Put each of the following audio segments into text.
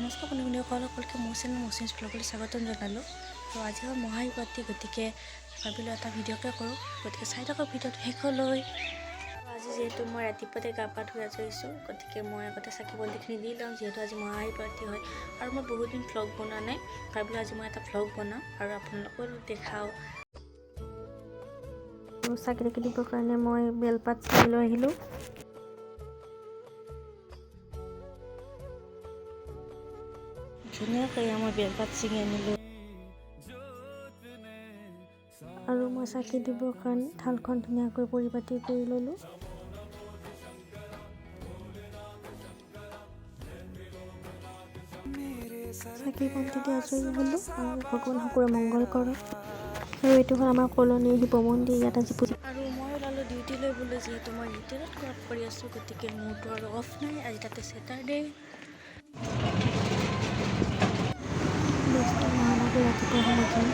নমস্কাৰ বন্ধুসকলকে মোৰ channel Muslims ব্লগলৈ স্বাগতম জনালোঁ। আৰু আজি হ'ল মহাশিৱৰাত্ৰি, গতিকে ভাবিলোঁ এটা ভিডিঅ'কে কৰোঁ। গতিকে চাই থকা ভিডিঅ'টো শেষলৈ। আজি যিহেতু মই ৰাতিপুৱাতে গা পা ধুই আজৰিছোঁ, গতিকে মই আগতে চাকি বন্তিখিনি দি লওঁ, যিহেতু আজি মহাশিৱৰাত্ৰি হয়। আৰু মই বহুত দিন ভ্লগ বনোৱা নাই, ভাবিলোঁ আজি মই এটা ভ্লগ বনাওঁ আৰু আপোনালোককো দেখাওঁ। আৰু চাকি তাকি দিবৰ কাৰণে মই বেলপাত ছিঙি লৈ আহিলোঁ। ধুনীয়াকৈ মই বেলপাত ছিঙি আনিলোঁ আৰু মই চাকি দিবৰ কাৰণে থালখন ধুনীয়াকৈ পৰিপাতি কৰি ল'লোঁ। চাকি বন্তি দি আজৰি হ'লোঁ আৰু ভগৱান সকলোৰে মংগল কৰক। আৰু এইটো হ'ল আমাৰ কলনীৰ শিৱ মন্দিৰ, ইয়াত আজি পূজা। আৰু মই ওলালোঁ ডিউটিলৈ বোলো, যিহেতু মই ৰিটেইলত কাম কৰি আছোঁ, গতিকে মোৰতো আৰু অফ নাই, আজি তাতে ছেটাৰডে। ব্যস্ত মহানগৰ ৰাতিপুৱা সময়খিনি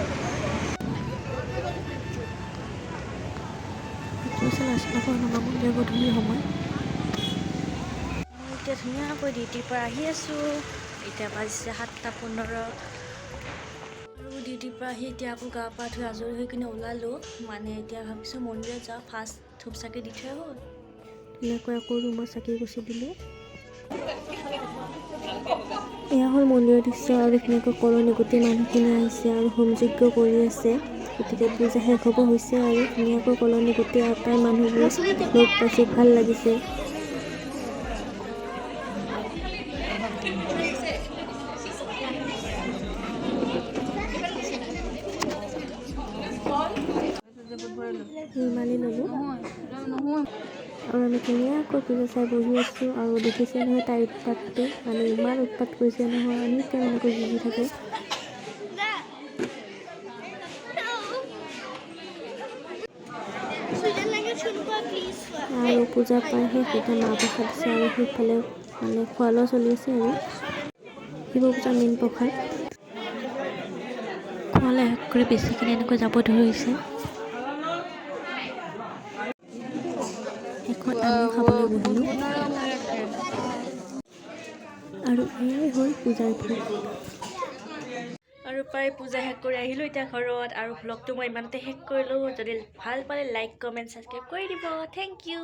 মন্দিৰ গধূলি সময়। মই এতিয়া ধুনীয়াকৈ ডিউটিৰ পৰা আহি আছোঁ। এতিয়া বাজিছে 7:15 আৰু ডিউটিৰ পৰা আহি এতিয়া আকৌ গা পা ধুই আজৰি হৈ কিনে ওলালোঁ। মানে এতিয়া ভাবিছোঁ মন্দিৰত যাওঁ, ফাৰ্ষ্ট ধূপ চাকি দি থৈ হ'ল। ধুনীয়াকৈ আকৌ ৰুমত চাকি গছি দিলোঁ। এয়া হ'ল মন্দিৰৰ দৃশ্য আৰু ধুনীয়াকৈ কলনী গোটেই মানুহখিনি আহিছে আৰু হোম যজ্ঞ কৰি আছে। গতিকে পূজা শেষ হ'ব হৈছে আৰু ধুনীয়াকৈ কলনী গোটেই আটাই মানুহবোৰ লগ পাইছোঁ, ভাল লাগিছে। নিৰ্মালি ল'লোঁ আৰু আমি ধুনীয়াকৈ পূজা চাই বহি আছোঁ। আৰু দেখিছে নহয় তাইৰ উৎপাতটো, মানে ইমান উৎপাত কৰিছে নহয়, এনেকৈ যুঁজি থাকে। আৰু পূজা পাই শেষ, এতিয়া মাহ প্ৰসাদ দিছে আৰু সেইফালে মানে খোৱা লোৱা চলি আছে। আৰু শিৱ পূজাৰ মেইন প্ৰসাদ খোৱালে শেষ কৰি বেছিখিনি এনেকৈ যাব ধৰিছে। শেষত আমিও খাবলৈ বহিলোঁ আৰু এয়াই হ'ল পূজাৰ ভোগ। আৰু প্ৰায় পূজা শেষ কৰি আহিলোঁ এতিয়া ঘৰত। আৰু ভ্লগটো মই ইমানতে শেষ কৰিলোঁ। যদি ভাল পালে লাইক কমেণ্ট ছাবস্ক্ৰাইব কৰি দিব। Thank U.